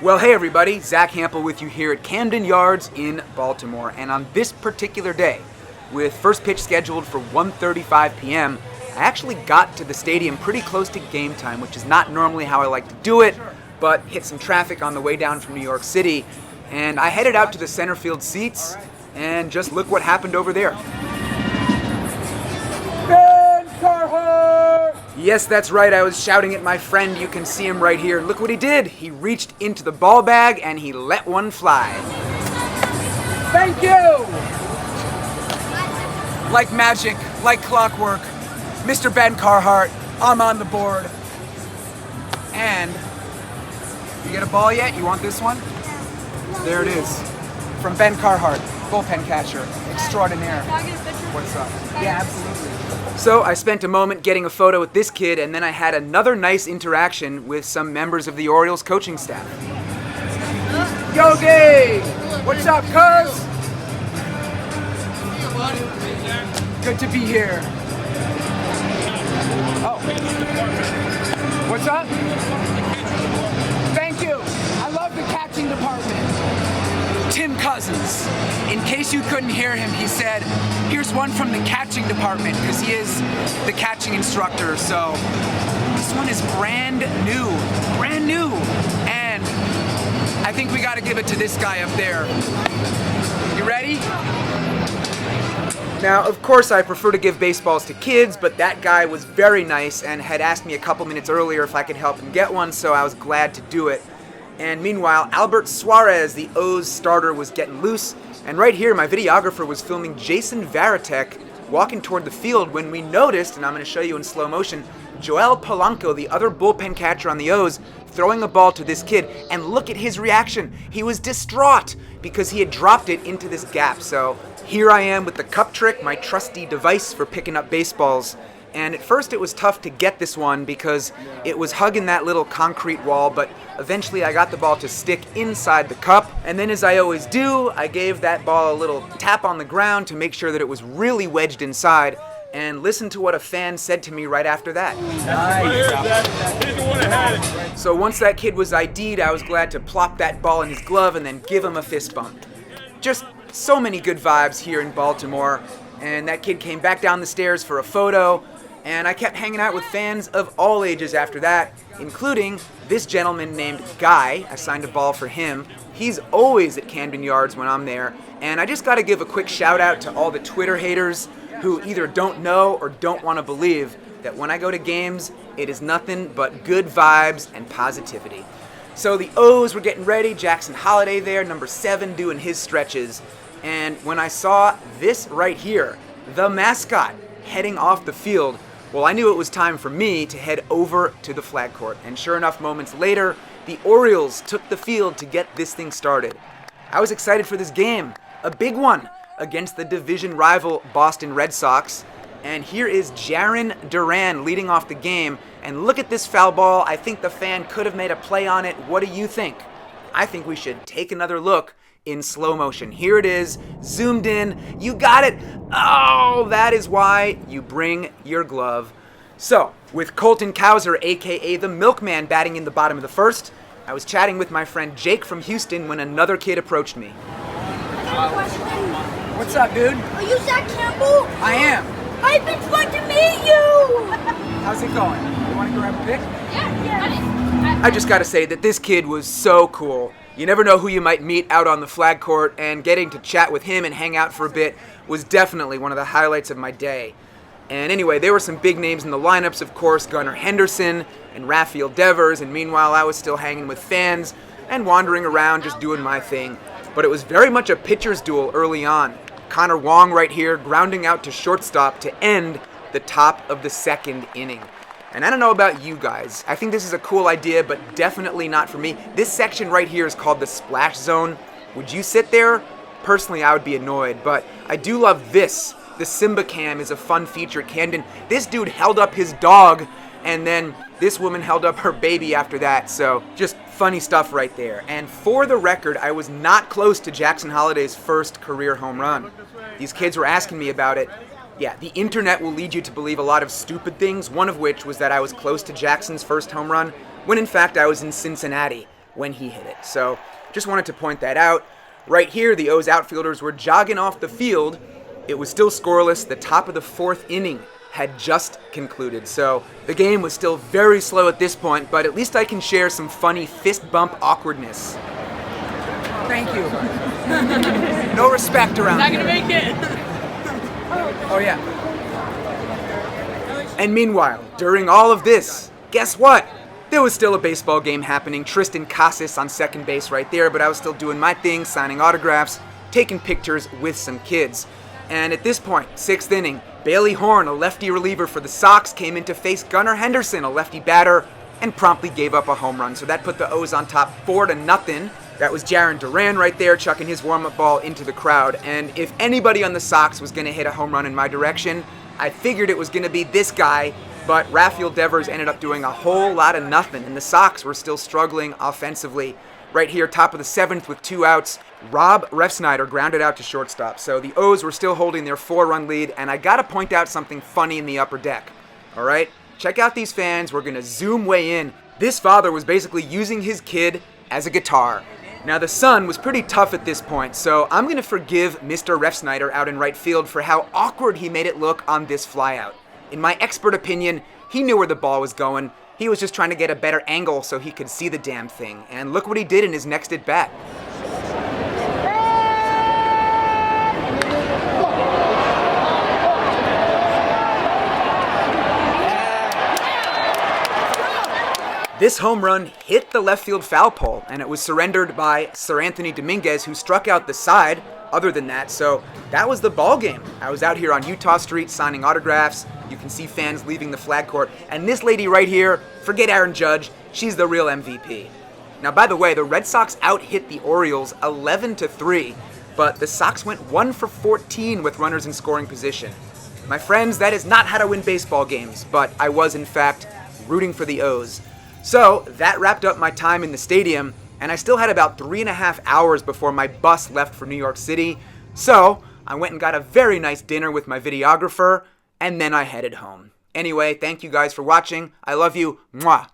Well, hey everybody, Zack Hample with you here at Camden Yards in Baltimore. And on this particular day, with first pitch scheduled for 1:35 p.m., I actually got to the stadium pretty close to game time, which is not normally how I like to do it, but hit some traffic on the way down from New York City, and I headed out to the center field seats, and just look what happened over there. Yes, that's right, I was shouting at my friend. You can see him right here. Look what he did. He reached into the ball bag and he let one fly. Thank you! Like magic, like clockwork, Mr. Ben Carhart, I'm on the board. And, you get a ball yet? You want this one? There it is. From Ben Carhart, bullpen catcher, extraordinaire. What's up? Yeah, absolutely. So I spent a moment getting a photo with this kid, and then I had another nice interaction with some members of the Orioles coaching staff. Yogi! What's up, cuz? Good to be here. Oh. What's up? Thank you. I love the catching department. Tim Cousins. In case you couldn't hear him, he said, here's one from the catching department, because he is the catching instructor. So this one is brand new, and I think we got to give it to this guy up there. You ready? Now, of course, I prefer to give baseballs to kids, but that guy was very nice and had asked me a couple minutes earlier if I could help him get one, so I was glad to do it. And meanwhile, Albert Suarez, the O's starter, was getting loose. And right here, my videographer was filming Jason Varitek walking toward the field when we noticed, and I'm going to show you in slow motion, Joel Polanco, the other bullpen catcher on the O's, throwing a ball to this kid. And look at his reaction. He was distraught because he had dropped it into this gap. So here I am with the cup trick, my trusty device for picking up baseballs. And at first it was tough to get this one because it was hugging that little concrete wall, but eventually I got the ball to stick inside the cup. And then, as I always do, I gave that ball a little tap on the ground to make sure that it was really wedged inside. And listen to what a fan said to me right after that. Nice. So once that kid was ID'd, I was glad to plop that ball in his glove and then give him a fist bump. Just so many good vibes here in Baltimore. And that kid came back down the stairs for a photo. And I kept hanging out with fans of all ages after that, including this gentleman named Guy. I signed a ball for him. He's always at Camden Yards when I'm there. And I just got to give a quick shout out to all the Twitter haters who either don't know or don't want to believe that when I go to games, it is nothing but good vibes and positivity. So the O's were getting ready. Jackson Holliday there, number 7, doing his stretches. And when I saw this right here, the mascot, heading off the field, well, I knew it was time for me to head over to the flag court. And sure enough, moments later, the Orioles took the field to get this thing started. I was excited for this game, a big one, against the division rival Boston Red Sox. And here is Jarren Duran leading off the game. And look at this foul ball. I think the fan could have made a play on it. What do you think? I think we should take another look in slow motion. Here it is, zoomed in. You got it. Oh, that is why you bring your glove. So, with Colton Cowser, aka the Milkman, batting in the bottom of the first, I was chatting with my friend Jake from Houston when another kid approached me. What's up, dude? Are you Zack Hample? I am. I've been fun to meet you! How's it going? You want to grab a pic? Yeah. I just gotta say that this kid was so cool. You never know who you might meet out on the flag court, and getting to chat with him and hang out for a bit was definitely one of the highlights of my day. And anyway, there were some big names in the lineups, of course, Gunnar Henderson and Rafael Devers, and meanwhile I was still hanging with fans and wandering around just doing my thing. But it was very much a pitcher's duel early on. Connor Wong right here grounding out to shortstop to end the top of the second inning. And I don't know about you guys. I think this is a cool idea, but definitely not for me. This section right here is called the splash zone. Would you sit there? Personally, I would be annoyed, but I do love this. The Simba Cam is a fun feature at Camden. This dude held up his dog, and then this woman held up her baby after that, so just funny stuff right there. And for the record, I was not close to Jackson Holliday's first career home run. These kids were asking me about it. Yeah, the internet will lead you to believe a lot of stupid things, one of which was that I was close to Jackson's first home run, when in fact I was in Cincinnati. when he hit it. So just wanted to point that out. Right here, the O's outfielders were jogging off the field. It was still scoreless. The top of the 4th inning had just concluded. So the game was still very slow at this point, but at least I can share some funny fist bump awkwardness. Thank you. No respect around Not here. gonna make it. Oh yeah. And meanwhile, during all of this, guess what? There was still a baseball game happening. Tristan Casas on second base right there, but I was still doing my thing, signing autographs, taking pictures with some kids. And at this point, 6th inning, Bailey Horn, a lefty reliever for the Sox, came in to face Gunnar Henderson, a lefty batter, and promptly gave up a home run. So that put the O's on top 4-0. That was Jarren Duran right there, chucking his warm-up ball into the crowd. And if anybody on the Sox was going to hit a home run in my direction, I figured it was going to be this guy, but Rafael Devers ended up doing a whole lot of nothing, and the Sox were still struggling offensively. Right here, top of the 7th with 2 outs, Rob Refsnyder grounded out to shortstop. So the O's were still holding their 4-run lead, and I gotta point out something funny in the upper deck. All right, check out these fans. We're gonna zoom way in. This father was basically using his kid as a guitar. Now the son was pretty tough at this point, so I'm gonna forgive Mr. Refsnyder out in right field for how awkward he made it look on this flyout. In my expert opinion, he knew where the ball was going. He was just trying to get a better angle so he could see the damn thing. And look what he did in his next at-bat. This home run hit the left field foul pole, and it was surrendered by Sir Anthony Dominguez, who struck out the side. Other than that, so that was the ball game. I was out here on Utah Street signing autographs. You can see fans leaving the flag court, and this lady right here, forget Aaron Judge, she's the real MVP. Now, by the way, the Red Sox out-hit the Orioles 11-3, but the Sox went 1 for 14 with runners in scoring position. My friends, that is not how to win baseball games, but I was in fact rooting for the O's. So that wrapped up my time in the stadium, and I still had about 3.5 hours before my bus left for New York City. So I went and got a very nice dinner with my videographer, and then I headed home. Anyway, thank you guys for watching. I love you. Mwah.